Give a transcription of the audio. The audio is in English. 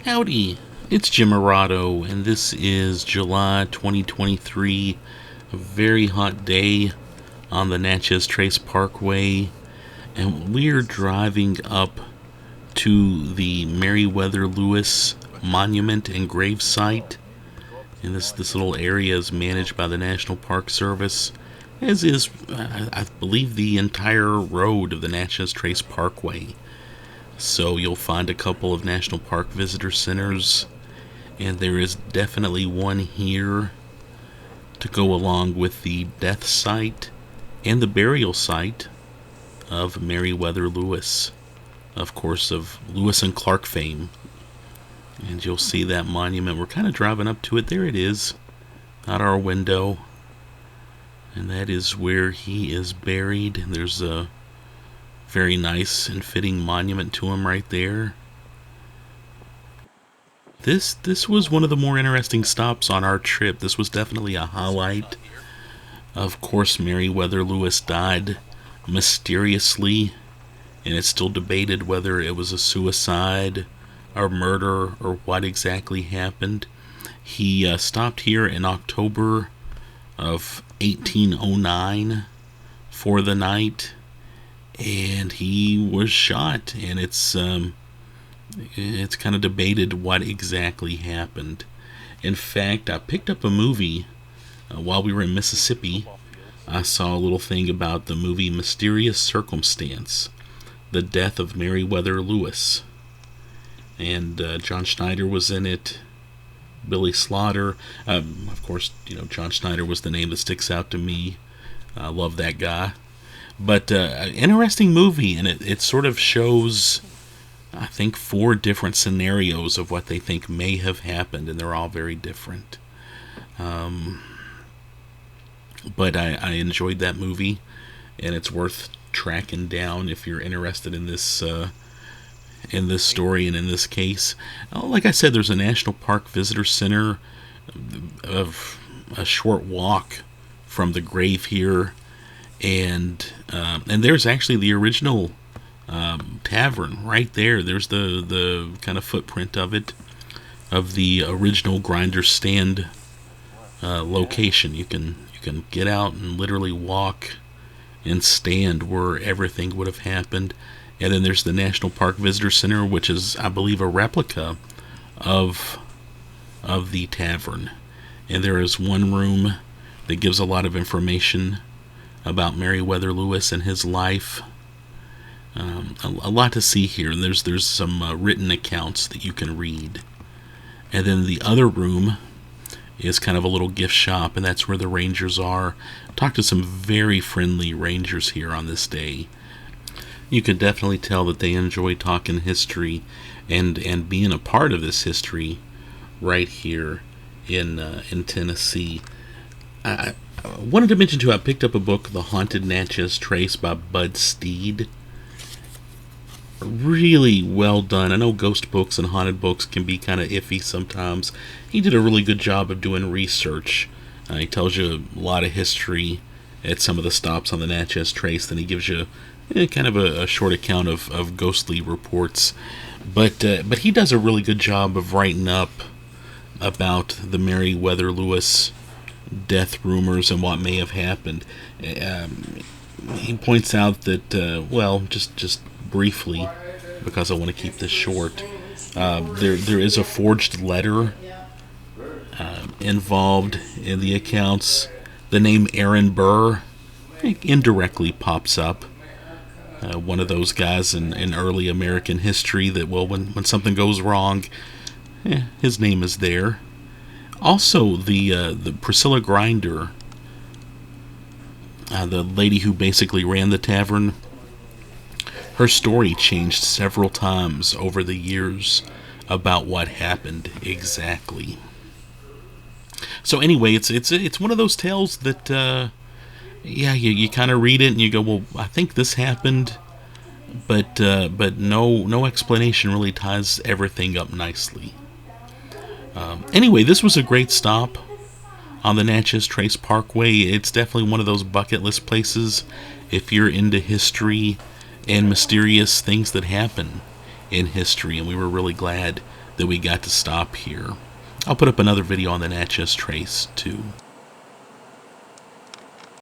Howdy, it's Jim Murado, and this is July 2023, a very hot day on the Natchez Trace Parkway, and we're driving up to the Meriwether Lewis Monument and Grave Site. And this little area is managed by the National Park Service, as is, I believe, the entire road of the Natchez Trace Parkway. So you'll find a couple of National Park Visitor Centers, and there is definitely one here to go along with the death site and the burial site of Meriwether Lewis, of course, of Lewis and Clark fame. And you'll see that monument. We're kind of driving up to it. There it is, out our window. And that is where he is buried. There's a very nice and fitting monument to him right there. This was one of the more interesting stops on our trip. This was definitely a highlight. Of course, Meriwether Lewis died mysteriously, and it's still debated whether it was a suicide or murder or what exactly happened. He stopped here in October of 1809 for the night, and he was shot, and it's kind of debated what exactly happened. In fact, I picked up a movie while we were in Mississippi. I saw a little thing about the movie Mysterious Circumstance, the death of Meriwether Lewis, and John Schneider was in it. Billy Slaughter, of course, John Schneider was the name that sticks out to me. I love that guy. But interesting movie, and it sort of shows, I think, 4 different scenarios of what they think may have happened, and they're all very different. But I enjoyed that movie, and it's worth tracking down if you're interested in this story and in this case. Like I said, there's a National Park Visitor Center of a short walk from the grave here, and there's actually the original tavern right there. There's the kind of footprint of it, of the original grinder stand location. You can get out and literally walk and stand where everything would have happened. And then there's the National Park Visitor Center, which is, I believe, a replica of the tavern. And there is one room that gives a lot of information about Meriwether Lewis and his life. A lot to see here. And there's some written accounts that you can read. And then the other room is kind of a little gift shop, and that's where the Rangers are. Talked to some very friendly Rangers here on this day. You could definitely tell that they enjoy talking history and being a part of this history right here in Tennessee. I wanted to mention, too, I picked up a book, The Haunted Natchez Trace by Bud Steed. Really well done. I know ghost books and haunted books can be kind of iffy sometimes. He did a really good job of doing research. He tells you a lot of history at some of the stops on the Natchez Trace. Then he gives you kind of a short account of ghostly reports. But he does a really good job of writing up about the Meriwether Lewis death rumors and what may have happened. He points out that, just briefly, because I want to keep this short, there is a forged letter involved in the accounts. The name Aaron Burr indirectly pops up. One of those guys in early American history that, when something goes wrong, his name is there. Also, the Priscilla Grinder, the lady who basically ran the tavern, her story changed several times over the years about what happened exactly. So anyway, it's one of those tales that you kind of read it and you go, well, I think this happened, but no explanation really ties everything up nicely. Anyway, this was a great stop on the Natchez Trace Parkway. It's definitely one of those bucket list places if you're into history and mysterious things that happen in history, and we were really glad that we got to stop here. I'll put up another video on the Natchez Trace too.